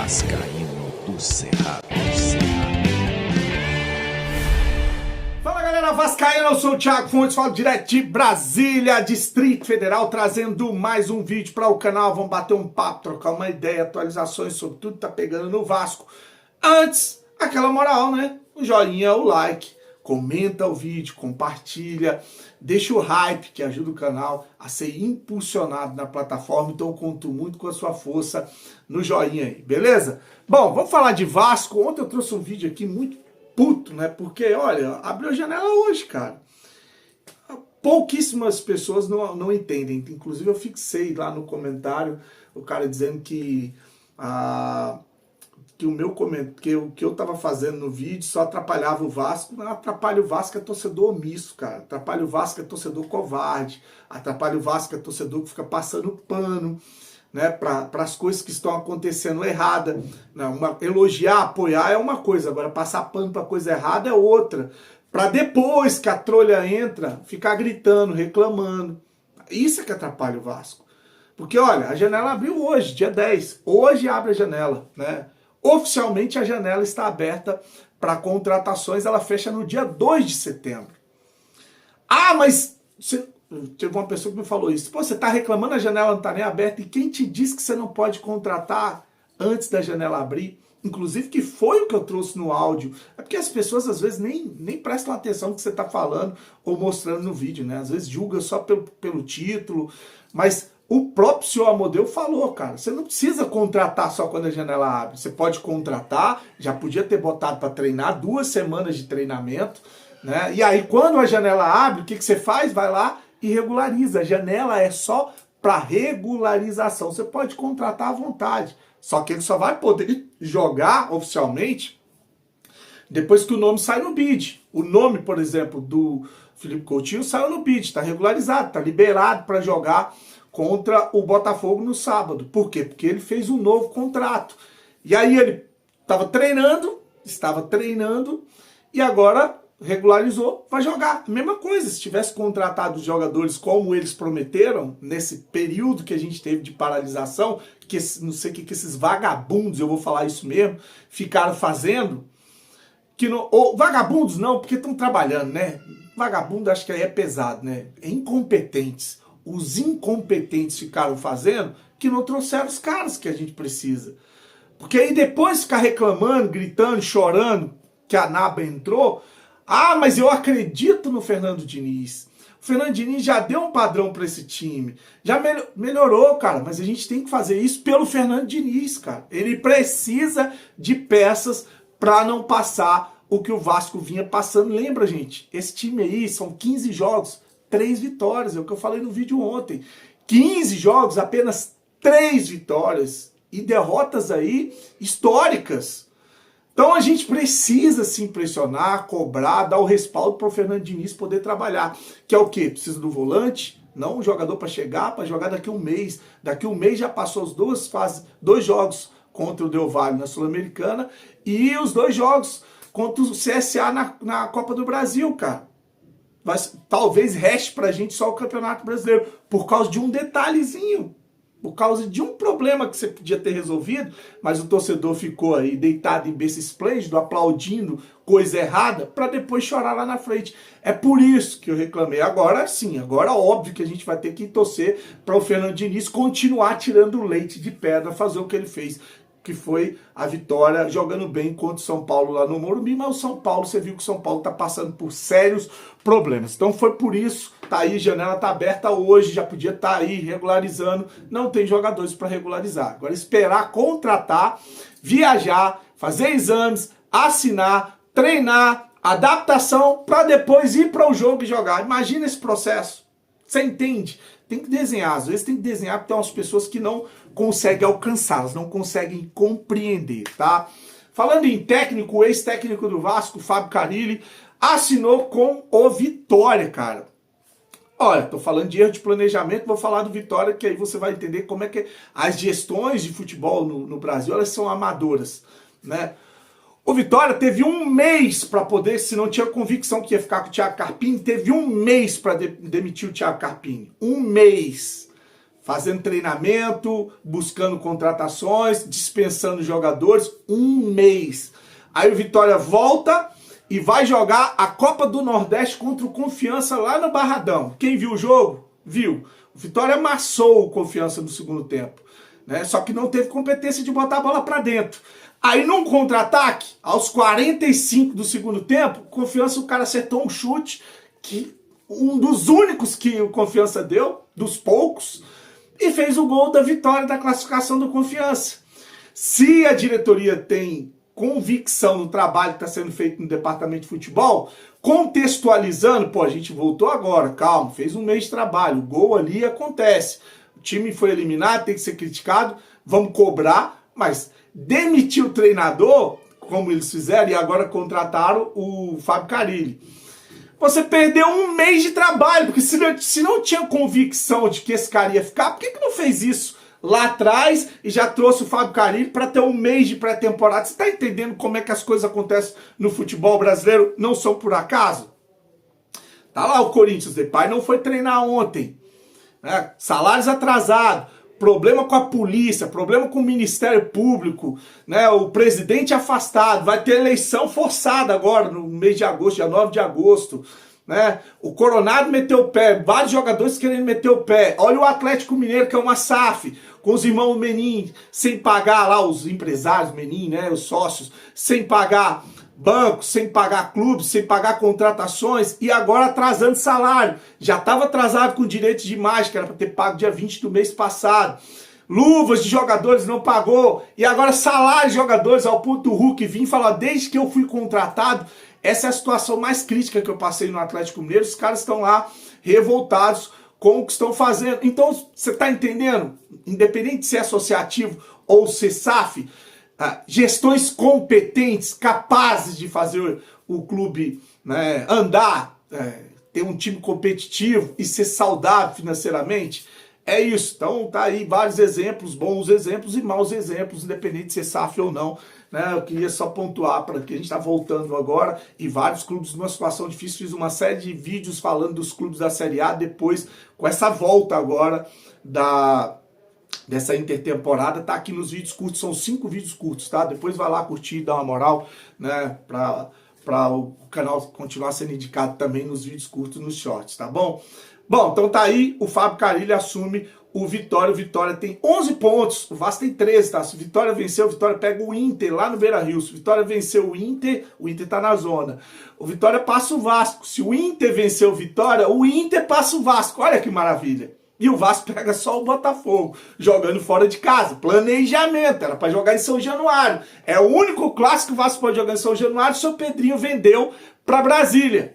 Vascaíno do Cerrado. Fala galera vascaína, eu sou o Thiago Fontes, falo direto de Brasília, Distrito Federal, trazendo mais um vídeo para o canal. Vamos bater um papo, trocar uma ideia, atualizações sobre tudo que tá pegando no Vasco. Antes, aquela moral, né? O joinha, o like, comenta o vídeo, compartilha, deixa o hype que ajuda o canal a ser impulsionado na plataforma. Então eu conto muito com a sua força no joinha aí, beleza? Bom, vamos falar de Vasco. Ontem eu trouxe um vídeo aqui muito puto, né? Porque, olha, abriu a janela hoje, cara. Pouquíssimas pessoas não entendem. Inclusive eu fixei lá no comentário o cara dizendo que o que eu tava fazendo no vídeo só atrapalhava o Vasco. Não atrapalha o Vasco, é torcedor omisso, cara. Atrapalha o Vasco, é torcedor covarde. Atrapalha o Vasco, é torcedor que fica passando pano, né, para as coisas que estão acontecendo errada. Elogiar, apoiar é uma coisa, agora passar pano para coisa errada é outra. Para depois que a trolha entra, ficar gritando, reclamando. Isso é que atrapalha o Vasco. Porque, olha, a janela abriu hoje, dia 10. Hoje abre a janela, né? Oficialmente a janela está aberta para contratações, ela fecha no dia 2 de setembro. Ah, mas teve uma pessoa que me falou isso. Pô, você está reclamando, a janela não está nem aberta, e quem te disse que você não pode contratar antes da janela abrir? Inclusive que foi o que eu trouxe no áudio. É porque as pessoas às vezes nem prestam atenção no que você está falando ou mostrando no vídeo, né? Às vezes julga só pelo título, mas o próprio senhor Amodeu falou, cara, você não precisa contratar só quando a janela abre. Você pode contratar, já podia ter botado para treinar, 2 semanas de treinamento, né? E aí quando a janela abre, o que você faz? Vai lá e regulariza. A janela é só para regularização. Você pode contratar à vontade. Só que ele só vai poder jogar oficialmente depois que o nome sai no bid. O nome, por exemplo, do Felipe Coutinho saiu no bid, está regularizado, está liberado para jogar contra o Botafogo no sábado. Por quê? Porque ele fez um novo contrato. E aí ele estava treinando e agora regularizou, vai jogar. Mesma coisa, se tivesse contratado os jogadores como eles prometeram, nesse período que a gente teve de paralisação, que não sei o que esses vagabundos, eu vou falar isso mesmo, ficaram fazendo, ou vagabundos não, porque estão trabalhando, né? Vagabundo acho que aí é pesado, né? Incompetentes. Os incompetentes ficaram fazendo que não trouxeram os caras que a gente precisa. Porque aí depois ficar reclamando, gritando, chorando que a Naba entrou. Ah, mas eu acredito no Fernando Diniz. O Fernando Diniz já deu um padrão para esse time. Já melhorou, cara. Mas a gente tem que fazer isso pelo Fernando Diniz, cara. Ele precisa de peças para não passar o que o Vasco vinha passando. Lembra, gente? Esse time aí são 15 jogos, 3 vitórias. É o que eu falei no vídeo ontem. 15 jogos, apenas 3 vitórias. E derrotas aí históricas. Então a gente precisa se impressionar, cobrar, dar o respaldo para o Fernando Diniz poder trabalhar. Que é o quê? Precisa do volante, não um jogador para chegar, para jogar daqui a um mês. Daqui a um mês já passou as 2 jogos contra o Del Valle na Sul-Americana e os 2 jogos contra o CSA na Copa do Brasil, cara. Mas talvez reste pra gente só o Campeonato Brasileiro, por causa de um detalhezinho. Por causa de um problema que você podia ter resolvido, mas o torcedor ficou aí deitado em berço esplêndido, aplaudindo coisa errada, para depois chorar lá na frente. É por isso que eu reclamei. Agora sim, agora óbvio que a gente vai ter que torcer para o Fernando Diniz continuar tirando leite de pedra, fazer o que ele fez, que foi a vitória, jogando bem contra o São Paulo lá no Morumbi, mas o São Paulo, você viu que o São Paulo está passando por sérios problemas. Então foi por isso, tá aí, janela tá aberta hoje, já podia estar aí regularizando, não tem jogadores para regularizar. Agora esperar contratar, viajar, fazer exames, assinar, treinar, adaptação, para depois ir para o jogo e jogar. Imagina esse processo. Você entende? Tem que desenhar, às vezes tem que desenhar porque tem umas pessoas que não conseguem alcançá-las, não conseguem compreender, tá? Falando em técnico, o ex-técnico do Vasco, Fábio Carille, assinou com o Vitória, cara. Olha, tô falando de erro de planejamento, vou falar do Vitória, que aí você vai entender como é que as gestões de futebol no Brasil, elas são amadoras, né? O Vitória teve 1 mês para poder, se não tinha convicção que ia ficar com o Thiago Carpini, teve 1 mês para demitir o Thiago Carpini. 1 mês. fazendo treinamento, buscando contratações, dispensando jogadores, 1 mês. Aí o Vitória volta e vai jogar a Copa do Nordeste contra o Confiança lá no Barradão. Quem viu o jogo? Viu. O Vitória amassou o Confiança no segundo tempo, né? Só que não teve competência de botar a bola para dentro. Aí num contra-ataque, aos 45 do segundo tempo, Confiança, o cara acertou um chute, que um dos únicos que o Confiança deu, dos poucos, e fez o gol da vitória da classificação do Confiança. Se a diretoria tem convicção no trabalho que está sendo feito no departamento de futebol, contextualizando, pô, a gente voltou agora, calma, fez 1 mês de trabalho, o gol ali acontece, o time foi eliminado, tem que ser criticado, vamos cobrar, mas demitir o treinador, como eles fizeram, e agora contrataram o Fábio Carilli. Você perdeu 1 mês de trabalho, porque se não tinha convicção de que esse cara ia ficar, por que não fez isso lá atrás e já trouxe o Fábio Carilli para ter 1 mês de pré-temporada? Você está entendendo como é que as coisas acontecem no futebol brasileiro? Não são por acaso? Tá lá o Corinthians, o pai não foi treinar ontem, né? Salários atrasados, problema com a polícia, problema com o Ministério Público, né? O presidente afastado, vai ter eleição forçada agora no mês de agosto, dia 9 de agosto, né? O Coronado meteu o pé, vários jogadores querendo meter o pé. Olha o Atlético Mineiro, que é uma SAF, com os irmãos Menin sem pagar lá, os empresários Menin, né? Os sócios, sem pagar bancos, sem pagar clubes, sem pagar contratações e agora atrasando salário. Já estava atrasado com direitos de imagem, que era para ter pago dia 20 do mês passado. Luvas de jogadores não pagou. E agora salário de jogadores, ao ponto do Hulk vir falar, desde que eu fui contratado, essa é a situação mais crítica que eu passei no Atlético Mineiro. Os caras estão lá revoltados com o que estão fazendo. Então, você está entendendo? Independente de ser associativo ou ser SAF, gestões competentes, capazes de fazer o clube, né, andar, ter um time competitivo e ser saudável financeiramente, é isso. Então tá aí vários exemplos, bons exemplos e maus exemplos, independente de ser SAF ou não, né? Eu queria só pontuar para que a gente está voltando agora e vários clubes numa situação difícil. Fiz uma série de vídeos falando dos clubes da Série A depois, com essa volta agora dessa intertemporada, tá aqui nos vídeos curtos, são 5 vídeos curtos, tá? Depois vai lá curtir, dar uma moral, né, para o canal continuar sendo indicado também nos vídeos curtos, nos shorts, tá bom? Bom, então tá aí, o Fábio Carilli assume o Vitória tem 11 pontos, o Vasco tem 13, tá? Se o Vitória vencer, o Vitória pega o Inter lá no Beira-Rio. Se o Vitória vencer o Inter tá na zona. O Vitória passa o Vasco. Se o Inter vencer o Inter passa o Vasco. Olha que maravilha. E o Vasco pega só o Botafogo, jogando fora de casa. Planejamento, era para jogar em São Januário. É o único clássico que o Vasco pode jogar em São Januário, o seu Pedrinho vendeu para Brasília.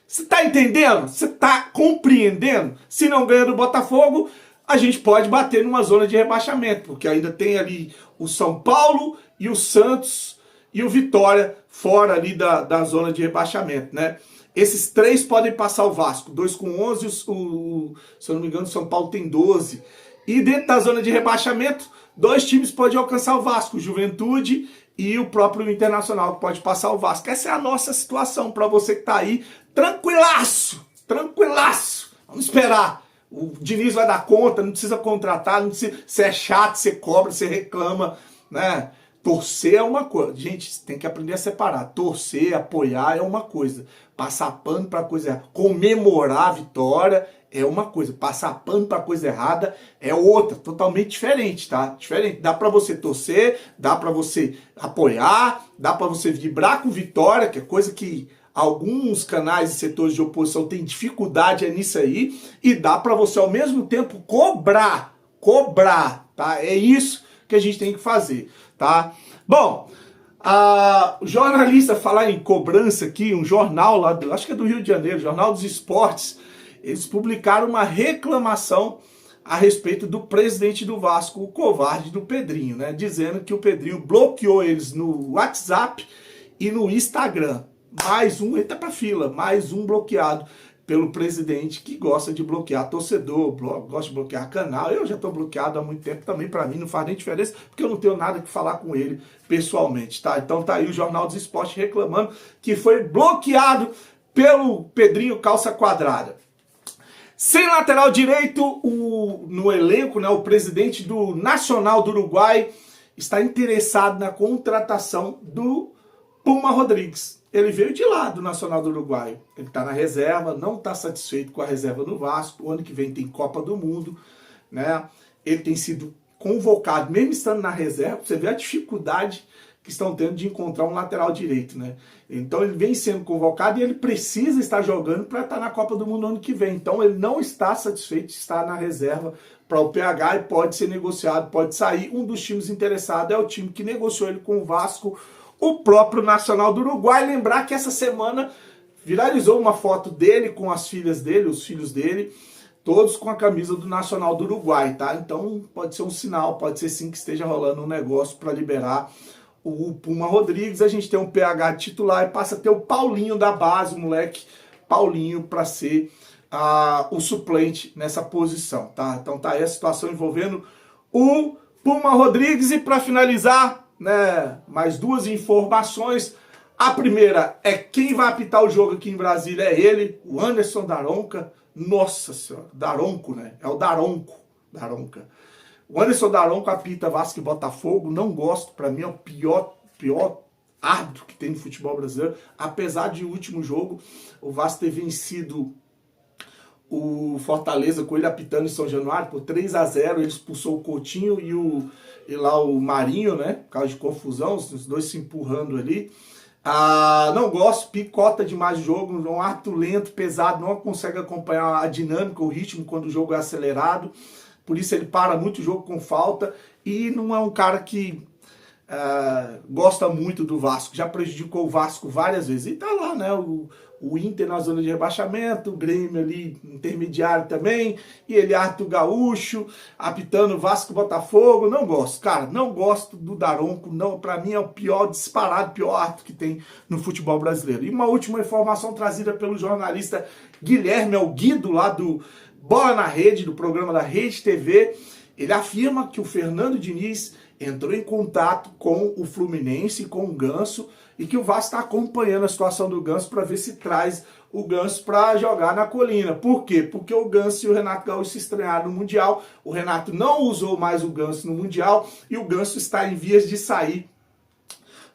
Você tá entendendo? Você tá compreendendo? Se não ganha do Botafogo, a gente pode bater numa zona de rebaixamento, porque ainda tem ali o São Paulo e o Santos e o Vitória fora ali da zona de rebaixamento, né? Esses 3 podem passar o Vasco, 2 com 11, se eu não me engano, o São Paulo tem 12. E dentro da zona de rebaixamento, 2 times podem alcançar o Vasco, o Juventude e o próprio Internacional, que pode passar o Vasco. Essa é a nossa situação, para você que tá aí, tranquilaço, tranquilaço. Vamos esperar. O Diniz vai dar conta, não precisa contratar, não precisa, você é chato, você cobra, você reclama, né? Torcer é uma coisa. Gente, tem que aprender a separar. Torcer, apoiar é uma coisa. Passar pano para coisa errada. Comemorar a vitória é uma coisa. Passar pano para coisa errada é outra. Totalmente diferente, tá? Diferente. Dá para você torcer, dá para você apoiar, dá para você vibrar com vitória, que é coisa que alguns canais e setores de oposição têm dificuldade nisso aí. E dá para você, ao mesmo tempo, cobrar, tá? É isso que a gente tem que fazer, tá? Bom, o jornalista, falar em cobrança aqui, um jornal lá, acho que é do Rio de Janeiro, Jornal dos Esportes, eles publicaram uma reclamação a respeito do presidente do Vasco, o covarde do Pedrinho, né? Dizendo que o Pedrinho bloqueou eles no WhatsApp e no Instagram. Mais um, entra pra fila, mais um bloqueado pelo presidente que gosta de bloquear torcedor, gosta de bloquear canal. Eu já estou bloqueado há muito tempo também, para mim não faz nem diferença, porque eu não tenho nada que falar com ele pessoalmente, tá? Então tá aí o Jornal dos Esportes reclamando que foi bloqueado pelo Pedrinho Calça Quadrada. Sem lateral direito, no elenco, né, o presidente do Nacional do Uruguai está interessado na contratação do Puma Rodrigues. Ele veio de lá do Nacional do Uruguai. Ele está na reserva, não está satisfeito com a reserva no Vasco. O ano que vem tem Copa do Mundo, né? Ele tem sido convocado, mesmo estando na reserva. Você vê a dificuldade que estão tendo de encontrar um lateral direito, né? Então ele vem sendo convocado e ele precisa estar jogando para estar na Copa do Mundo ano que vem. Então ele não está satisfeito de estar na reserva para o PH e pode ser negociado, pode sair. Um dos times interessados é o time que negociou ele com o Vasco, o próprio Nacional do Uruguai. Lembrar que essa semana viralizou uma foto dele com as filhas dele, os filhos dele, todos com a camisa do Nacional do Uruguai, tá? Então pode ser um sinal, pode ser sim que esteja rolando um negócio para liberar o Puma Rodrigues. A gente tem um PH titular e passa a ter o Paulinho da base, o moleque Paulinho, para ser o suplente nessa posição, tá? Então tá aí a situação envolvendo o Puma Rodrigues. E para finalizar, né, mais duas informações. A primeira é quem vai apitar o jogo aqui em Brasília é ele, o Anderson Daronca. Nossa senhora, Daronco, né? É o Daronca. O Anderson Daronco apita Vasco e Botafogo. Não gosto, para mim é o pior árbitro que tem no futebol brasileiro. Apesar de o último jogo o Vasco ter vencido o Fortaleza com ele apitando em São Januário por 3-0, ele expulsou o Coutinho e lá o Marinho, né? Por causa de confusão, os dois se empurrando ali. Não gosto, picota demais o jogo, um árbitro lento, pesado, não consegue acompanhar a dinâmica, o ritmo quando o jogo é acelerado. Por isso ele para muito o jogo com falta e não é um cara que gosta muito do Vasco. Já prejudicou o Vasco várias vezes. E tá lá, né? O Inter na zona de rebaixamento, o Grêmio ali intermediário também, e ele árbitro gaúcho, apitando Vasco e Botafogo. Não gosto, cara, não gosto do Daronco, não, pra mim é o pior, disparado, pior árbitro que tem no futebol brasileiro. E uma última informação trazida pelo jornalista Guilherme, o Guido, lá do Bola na Rede, do programa da Rede TV. Ele afirma que o Fernando Diniz entrou em contato com o Fluminense, com o Ganso, e que o Vasco está acompanhando a situação do Ganso para ver se traz o Ganso para jogar na Colina. Por quê? Porque o Ganso e o Renato Gaúcho se estrearam no Mundial, o Renato não usou mais o Ganso no Mundial e o Ganso está em vias de sair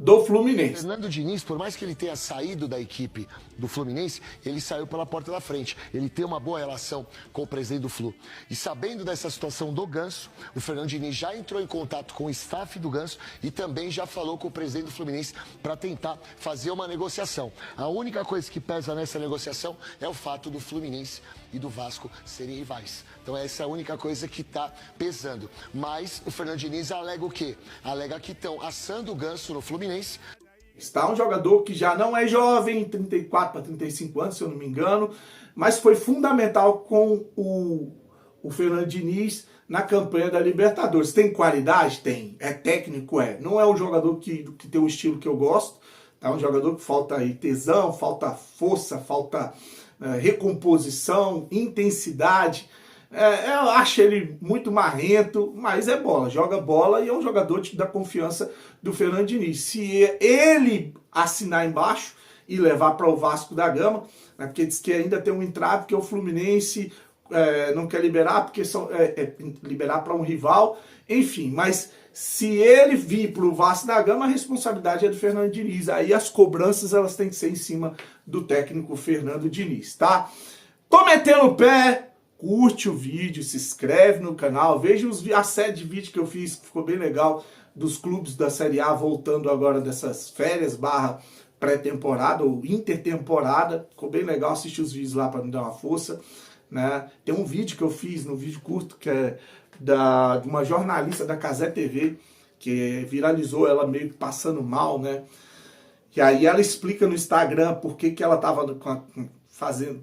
do Fluminense. Fernando Diniz, por mais que ele tenha saído da equipe do Fluminense, ele saiu pela porta da frente. Ele tem uma boa relação com o presidente do Flu. E sabendo dessa situação do Ganso, o Fernando Diniz já entrou em contato com o staff do Ganso e também já falou com o presidente do Fluminense para tentar fazer uma negociação. A única coisa que pesa nessa negociação é o fato do Fluminense e do Vasco serem rivais. Então essa é a única coisa que está pesando. Mas o Fernando Diniz alega o quê? Alega que estão assando o Ganso no Fluminense. Está um jogador que já não é jovem, 34 para 35 anos, se eu não me engano, mas foi fundamental com o Fernando Diniz na campanha da Libertadores. Tem qualidade? Tem. É técnico? É. Não é um jogador que tem um estilo que eu gosto. É um jogador que falta aí tesão, falta força, falta recomposição, intensidade. Eu acho ele muito marrento, mas é bola, joga bola e é um jogador da confiança do Fernando Diniz. Se ele assinar embaixo e levar para o Vasco da Gama, né, porque diz que ainda tem um entrave que o Fluminense não quer liberar, porque liberar para um rival, enfim, mas se ele vir para o Vasco da Gama, a responsabilidade é do Fernando Diniz. Aí as cobranças elas têm que ser em cima do técnico Fernando Diniz, tá? Tô metendo o pé, curte o vídeo, se inscreve no canal, veja a série de vídeos que eu fiz, que ficou bem legal, dos clubes da Série A voltando agora dessas férias / pré-temporada ou intertemporada. Ficou bem legal assistir os vídeos lá para me dar uma força, né? Tem um vídeo que eu fiz, no vídeo curto, que é de uma jornalista da Cazé TV, que viralizou ela meio que passando mal, né? E aí ela explica no Instagram por que ela estava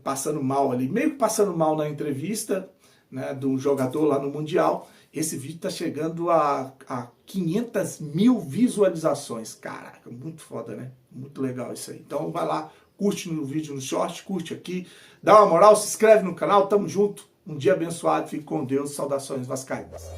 passando mal ali, meio que passando mal na entrevista, né, do jogador lá no Mundial. Esse vídeo tá chegando a 500 mil visualizações. Caraca, muito foda, né? Muito legal isso aí. Então vai lá, curte no vídeo, no short, curte aqui, dá uma moral, se inscreve no canal, tamo junto. Um dia abençoado, fique com Deus, saudações vascaínas.